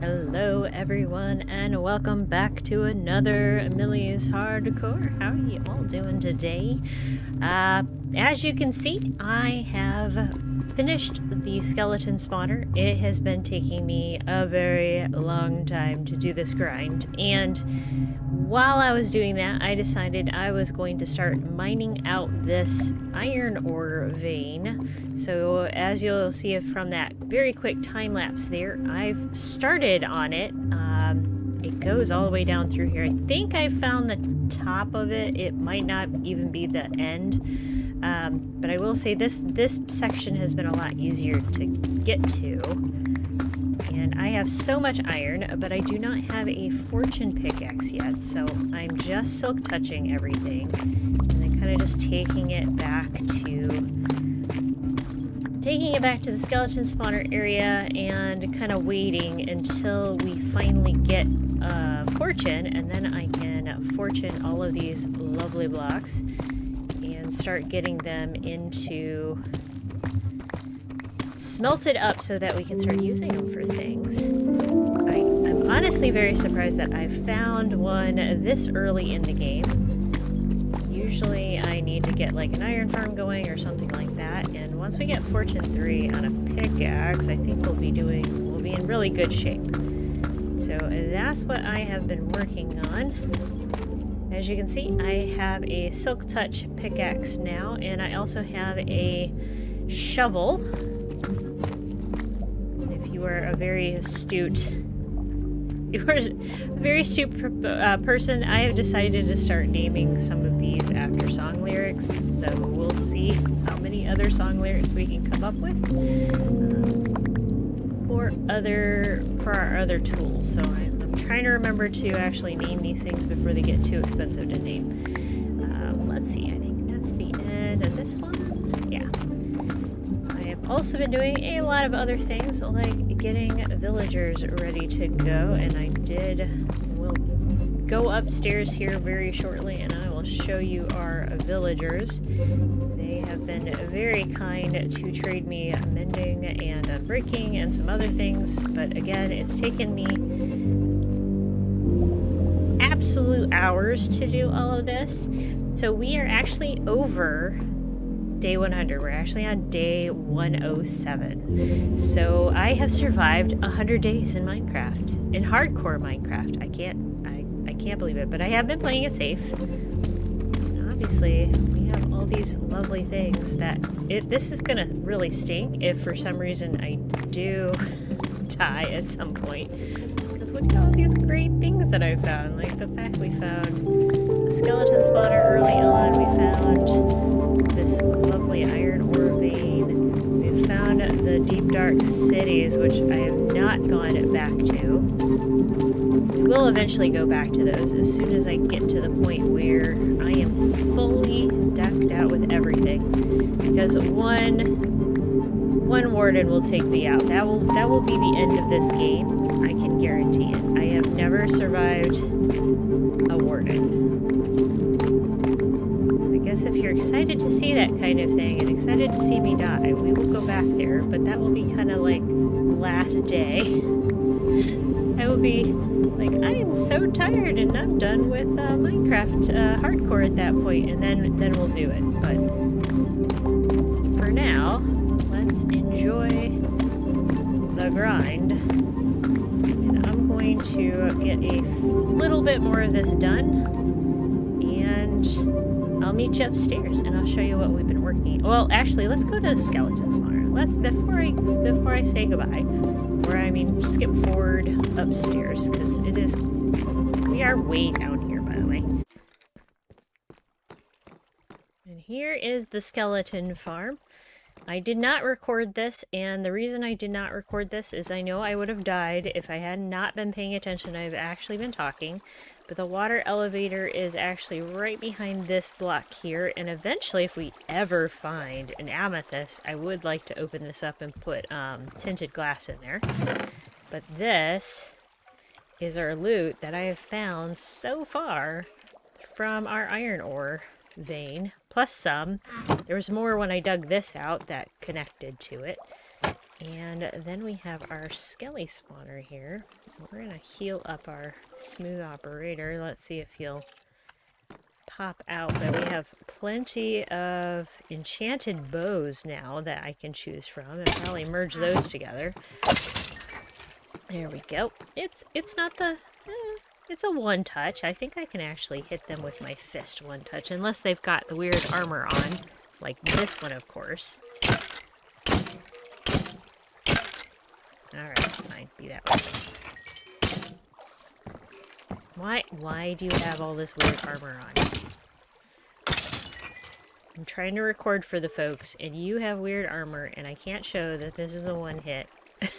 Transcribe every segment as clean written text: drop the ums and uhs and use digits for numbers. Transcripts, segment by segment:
Hello everyone and welcome back to another Millie's Hardcore. How are you all doing today? As you can see, I have finished the skeleton spawner. It has been taking me a very long time to do this grind, and while I was doing that, I decided I was going to start mining out this iron ore vein. So as you'll see from that very quick time lapse there, I've started on it. It goes all the way down through here. I think I found the top of it. It might not even be the end. But I will say this section has been a lot easier to get to. And I have so much iron, but I do not have a fortune pickaxe yet, so I'm just silk touching everything and then kind of just taking it back to the skeleton spawner area and kind of waiting until we finally get fortune, and then I can fortune all of these lovely blocks and start getting them into smelted up so that we can start using them for things. I'm honestly very surprised that I found one this early in the game. Usually I need to get like an iron farm going or something like that, and once we get fortune 3 on a pickaxe, I think we'll be in really good shape. So that's what I have been working on. As you can see, I have a silk touch pickaxe now, and I also have a shovel. You are a very astute person. I have decided to start naming some of these after song lyrics, so we'll see how many other song lyrics we can come up with for our other tools. So I'm trying to remember to actually name these things before they get too expensive to name. Let's see, I think that's the end of this one. Yeah. Also been doing a lot of other things like getting villagers ready to go, and will go upstairs here very shortly and I will show you our villagers. They have been very kind to trade me mending and unbreaking and some other things, but again, it's taken me absolute hours to do all of this. So we are actually over day 100. We're actually on day 107. So I have survived 100 days in Minecraft, in hardcore Minecraft. I can't believe it, but I have been playing it safe. And obviously, we have all these lovely things that this is gonna really stink if for some reason I do die at some point. Because look at all these great things that I found. Like the fact we found a skeleton spawner early on. We found this lovely iron ore vein. We've found the deep dark cities, which I have not gone back to. We will eventually go back to those as soon as I get to the point where I am fully decked out with everything. Because one warden will take me out. That will be the end of this game. I can guarantee it. I have never survived a warden. If you're excited to see that kind of thing and excited to see me die, we will go back there, but that will be kind of like last day. I will be like, I am so tired and I'm done with Minecraft hardcore at that point, and then we'll do it. But for now, let's enjoy the grind, and I'm going to get a little bit more of this done, and I'll meet you upstairs and I'll show you what we've been working. Well, actually, let's go to the skeleton spawner. Let's before I say goodbye, skip forward upstairs, because we are way down here, by the way. And here is the skeleton farm. I did not record this, and the reason I did not record this is I know I would have died if I had not been paying attention. I've actually been talking. But the water elevator is actually right behind this block here, and eventually if we ever find an amethyst, I would like to open this up and put tinted glass in there. But this is our loot that I have found so far from our iron ore vein, plus some. There was more when I dug this out that connected to it. And then we have our skelly spawner here. We're gonna heal up our smooth operator. Let's see if he'll pop out. But we have plenty of enchanted bows now that I can choose from, and probably merge those together. There we go. It's not the... it's a one touch. I think I can actually hit them with my fist one touch, unless they've got the weird armor on, like this one, of course. Alright, fine. Be that way. Why do you have all this weird armor on? I'm trying to record for the folks, and you have weird armor, and I can't show that this is a one hit.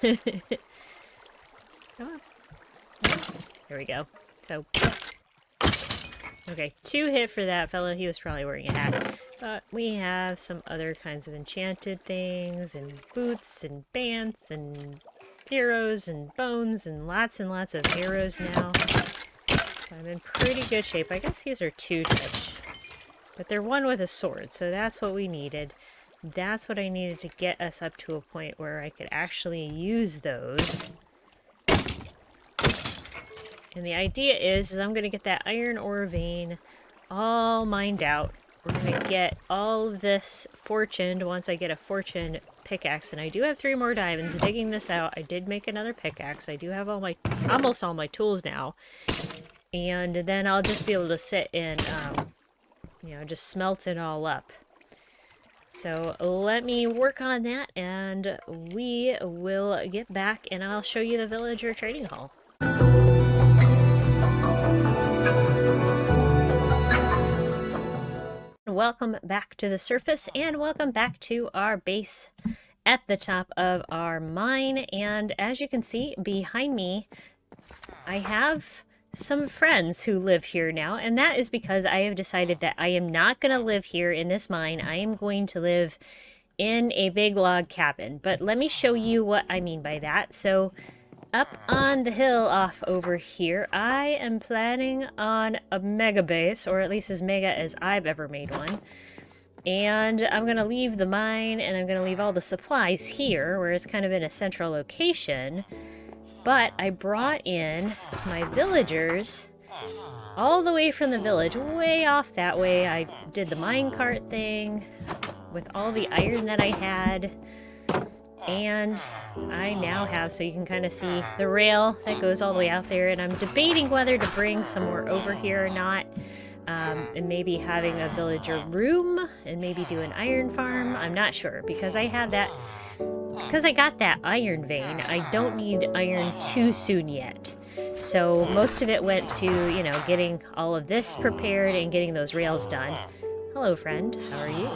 Come on. There we go. So, okay, 2 hit for that fellow. He was probably wearing a hat. But we have some other kinds of enchanted things, and boots, and pants, and arrows, and bones, and lots of arrows now. So I'm in pretty good shape. I guess these are 2 touch. But they're 1 with a sword, so that's what we needed. That's what I needed to get us up to a point where I could actually use those. And the idea is I'm going to get that iron ore vein all mined out. We're going to get all of this fortuned once I get a fortune pickaxe. And I do have 3 more diamonds. Digging this out, I did make another pickaxe. I do have almost all my tools now. And then I'll just be able to sit and, you know, just smelt it all up. So let me work on that, and we will get back, and I'll show you the villager trading hall. Welcome back to the surface, and welcome back to our base at the top of our mine. And as you can see behind me, I have some friends who live here now, and that is because I have decided that I am not going to live here in this mine. I am going to live in a big log cabin. But let me show you what I mean by that. So up on the hill off over here, I am planning on a mega base, or at least as mega as I've ever made one. And I'm going to leave the mine, and I'm going to leave all the supplies here, where it's kind of in a central location. But I brought in my villagers all the way from the village, way off that way. I did the minecart thing with all the iron that I had. And I now have, so you can kind of see the rail that goes all the way out there. And I'm debating whether to bring some more over here or not. And maybe having a villager room and maybe do an iron farm. I'm not sure, because I have that. Because I got that iron vein, I don't need iron too soon yet. So most of it went to, you know, getting all of this prepared and getting those rails done. Hello, friend. How are you?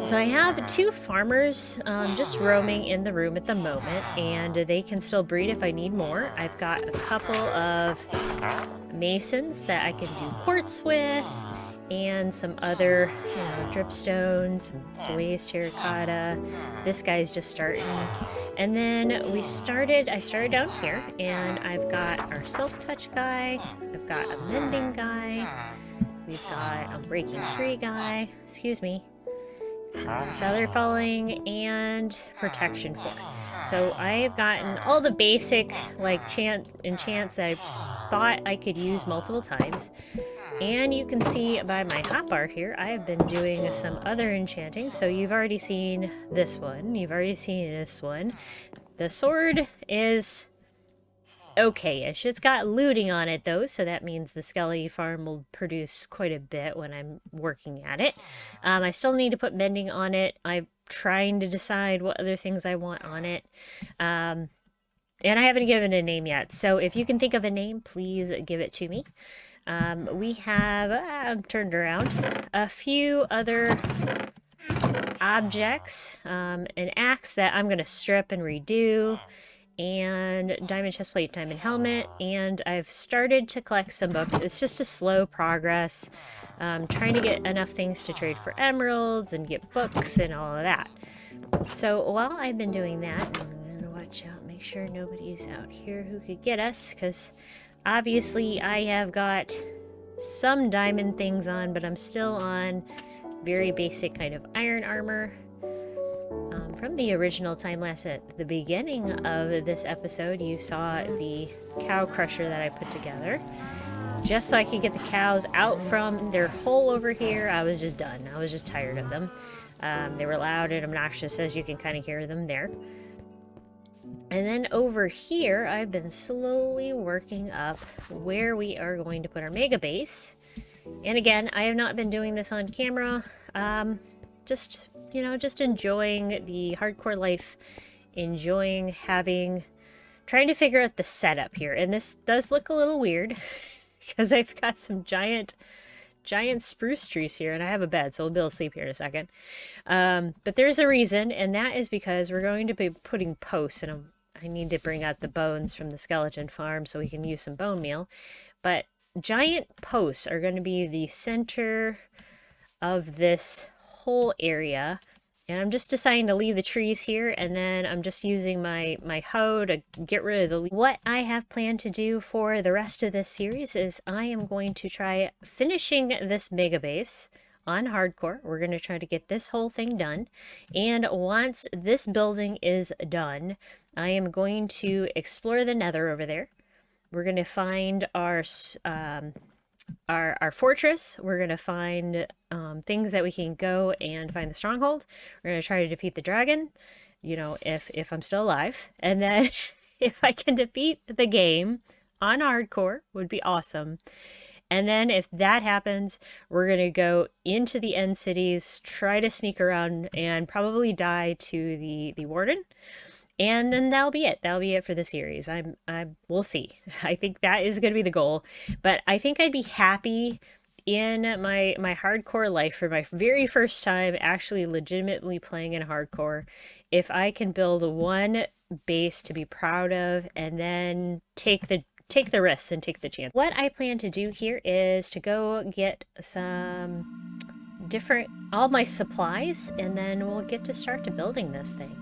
So I have 2 farmers just roaming in the room at the moment, and they can still breed if I need more. I've got a couple of masons that I can do quartz with, and some other, you know, dripstones, some glazed terracotta. This guy's just starting. And then I started down here, and I've got our silk touch guy, I've got a mending guy, we've got a breaking tree guy, excuse me, feather falling, and protection 4. So I have gotten all the basic, like, enchants that I thought I could use multiple times. And you can see by my hotbar here, I have been doing some other enchanting. So you've already seen this one. You've already seen this one. The sword is okay-ish. It's got looting on it, though, so that means the Skelly farm will produce quite a bit when I'm working at it. I still need to put mending on it. I'm trying to decide what other things I want on it. And I haven't given a name yet. So if you can think of a name, please give it to me. We have, I'm turned around, a few other objects, an axe that I'm going to strip and redo, and diamond chestplate, diamond helmet, and I've started to collect some books. It's just a slow progress, trying to get enough things to trade for emeralds and get books and all of that. So while I've been doing that, I'm going to watch out, make sure nobody's out here who could get us, because obviously I have got some diamond things on, but I'm still on very basic kind of iron armor. From the original time lapse at the beginning of this episode, you saw the cow crusher that I put together. Just so I could get the cows out from their hole over here. I was just done. I was just tired of them. They were loud and obnoxious, as you can kind of hear them there. And then over here, I've been slowly working up where we are going to put our Megabase. And again, I have not been doing this on camera. Just enjoying the hardcore life, trying to figure out the setup here. And this does look a little weird because I've got some giant spruce trees here, and I have a bed, so we'll be able to sleep here in a second. But there's a reason, and that is because we're going to be putting posts, and I need to bring out the bones from the skeleton farm so we can use some bone meal. But giant posts are going to be the center of this whole area, and I'm just deciding to leave the trees here, and then I'm just using my hoe to get rid of the leaves. What I have planned to do for the rest of this series is I am going to try finishing this Megabase on hardcore. We're going to try to get this whole thing done, and once this building is done, I am going to explore the Nether over there. We're going to find our fortress. We're going to find things that we can go and find the stronghold. We're going to try to defeat the dragon, if I'm still alive. And then if I can defeat the game on hardcore, would be awesome. And then if that happens, we're going to go into the end cities, try to sneak around, and probably die to the warden. And then that'll be it. That'll be it for the series. We'll see. I think that is going to be the goal. But I think I'd be happy in my hardcore life for my very first time actually legitimately playing in hardcore if I can build one base to be proud of and then take the risks and take the chance. What I plan to do here is to go get all my supplies, and then we'll get to start to building this thing.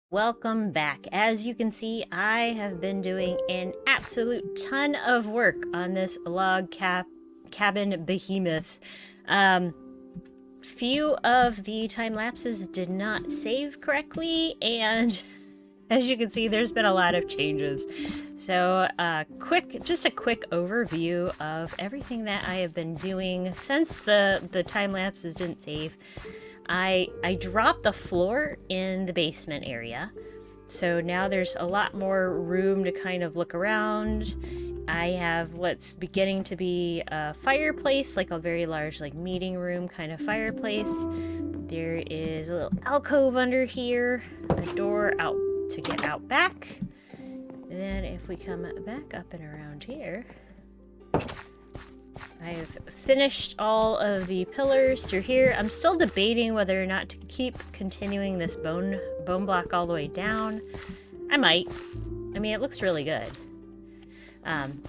Welcome back. As you can see, I have been doing an absolute ton of work on this cabin behemoth. Few of the time lapses did not save correctly, and as you can see, there's been a lot of changes. So, just a quick overview of everything that I have been doing since the time lapses didn't save. I dropped the floor in the basement area. So now there's a lot more room to kind of look around. I have what's beginning to be a fireplace, like a very large like meeting room kind of fireplace. There is a little alcove under here, a door out to get out back. And then if we come back up and around here, I've finished all of the pillars through here. I'm still debating whether or not to keep continuing this bone block all the way down. I might. I mean, it looks really good.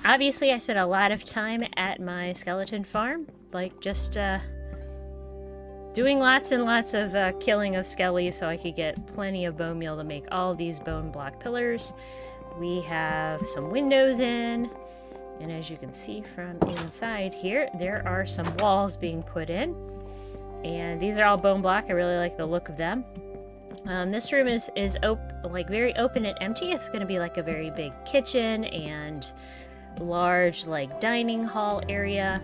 Obviously, I spent a lot of time at my skeleton farm, like just doing lots and lots of killing of skellies so I could get plenty of bone meal to make all these bone block pillars. We have some windows in. And as you can see from inside here, there are some walls being put in. And these are all bone block. I really like the look of them. This room is like very open and empty. It's going to be like a very big kitchen and large like dining hall area.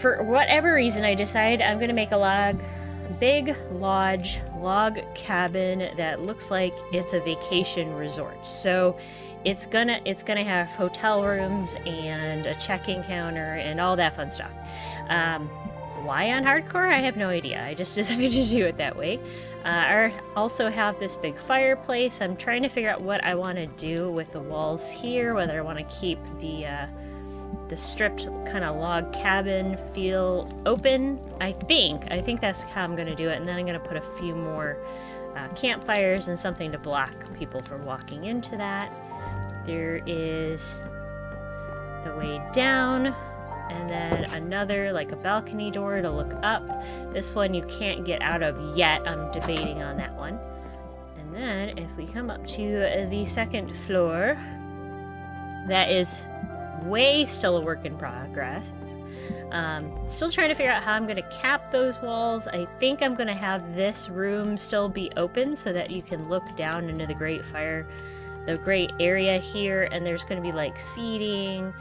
For whatever reason, I decided I'm going to make a big log cabin that looks like it's a vacation resort. So it's gonna have hotel rooms and a check-in counter and all that fun stuff. Why on hardcore? I have no idea. I just decided to do it that way. I also have this big fireplace. I'm trying to figure out what I want to do with the walls here, whether I want to keep the stripped kind of log cabin feel open. I think that's how I'm going to do it, and then I'm going to put a few more campfires and something to block people from walking into that. There is the way down, and then another like a balcony door to look up. This one you can't get out of yet. I'm debating on that one. And then if we come up to the second floor, that is still a work in progress. Still trying to figure out how I'm going to cap those walls. I think I'm going to have this room still be open so that you can look down into the great area here, and there's going to be like seating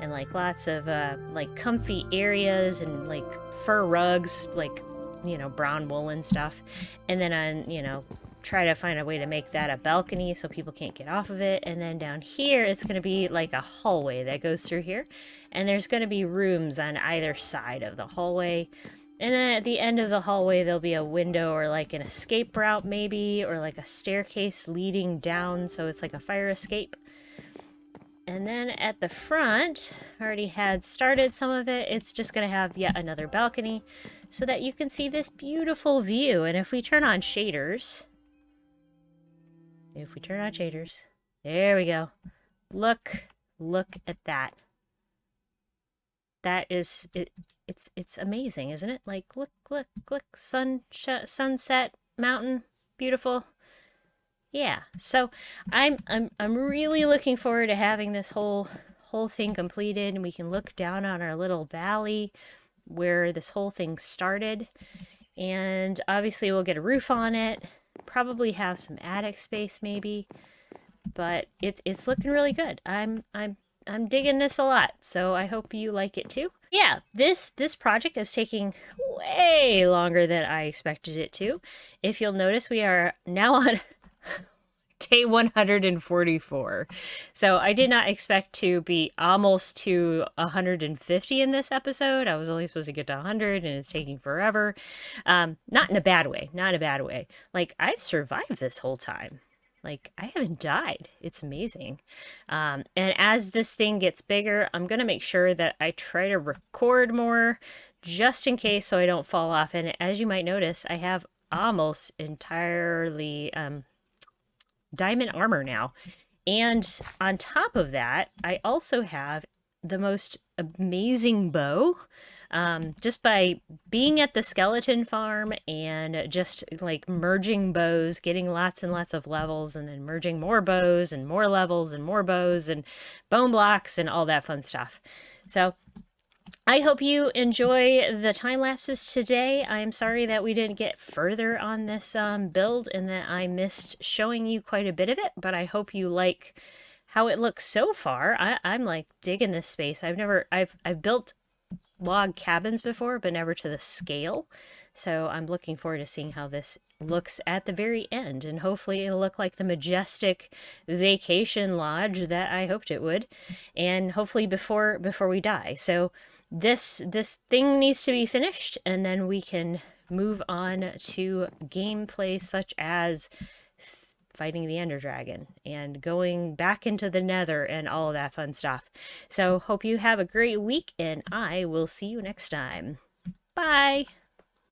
and like lots of like comfy areas and like fur rugs, like, you know, brown wool and stuff. And then try to find a way to make that a balcony so people can't get off of it. And then down here it's going to be like a hallway that goes through here, and there's going to be rooms on either side of the hallway. And then at the end of the hallway, there'll be a window or like an escape route maybe, or like a staircase leading down, so it's like a fire escape. And then at the front, I already had started some of it. It's just going to have yet another balcony so that you can see this beautiful view. And if we turn on shaders, there we go. Look at that. That is it. It's amazing, isn't it? Like, look, sunset, mountain, beautiful. Yeah, so I'm really looking forward to having this whole thing completed, and we can look down on our little valley where this whole thing started. And obviously we'll get a roof on it, probably have some attic space maybe, but it's looking really good. I'm digging this a lot, so I hope you like it too. Yeah, this project is taking way longer than I expected it to. If you'll notice, we are now on day 144. So I did not expect to be almost to 150 in this episode. I was only supposed to get to 100, and it's taking forever. Not in a bad way. Like, I've survived this whole time. Like, I haven't died. It's amazing. And as this thing gets bigger, I'm going to make sure that I try to record more just in case so I don't fall off. And as you might notice, I have almost entirely diamond armor now. And on top of that, I also have the most amazing bow. just by being at the skeleton farm and just like merging bows, getting lots and lots of levels, and then merging more bows and more levels and more bows and bone blocks and all that fun stuff. So I hope you enjoy the time lapses today. I'm sorry that we didn't get further on this build and that I missed showing you quite a bit of it, but I hope you like how it looks so far. I'm like digging this space. I've built log cabins before, but never to the scale. So I'm looking forward to seeing how this looks at the very end, and hopefully it'll look like the majestic vacation lodge that I hoped it would, and hopefully before we die. So this thing needs to be finished, and then we can move on to gameplay such as fighting the Ender Dragon and going back into the Nether and all of that fun stuff. So hope you have a great week, and I will see you next time. Bye!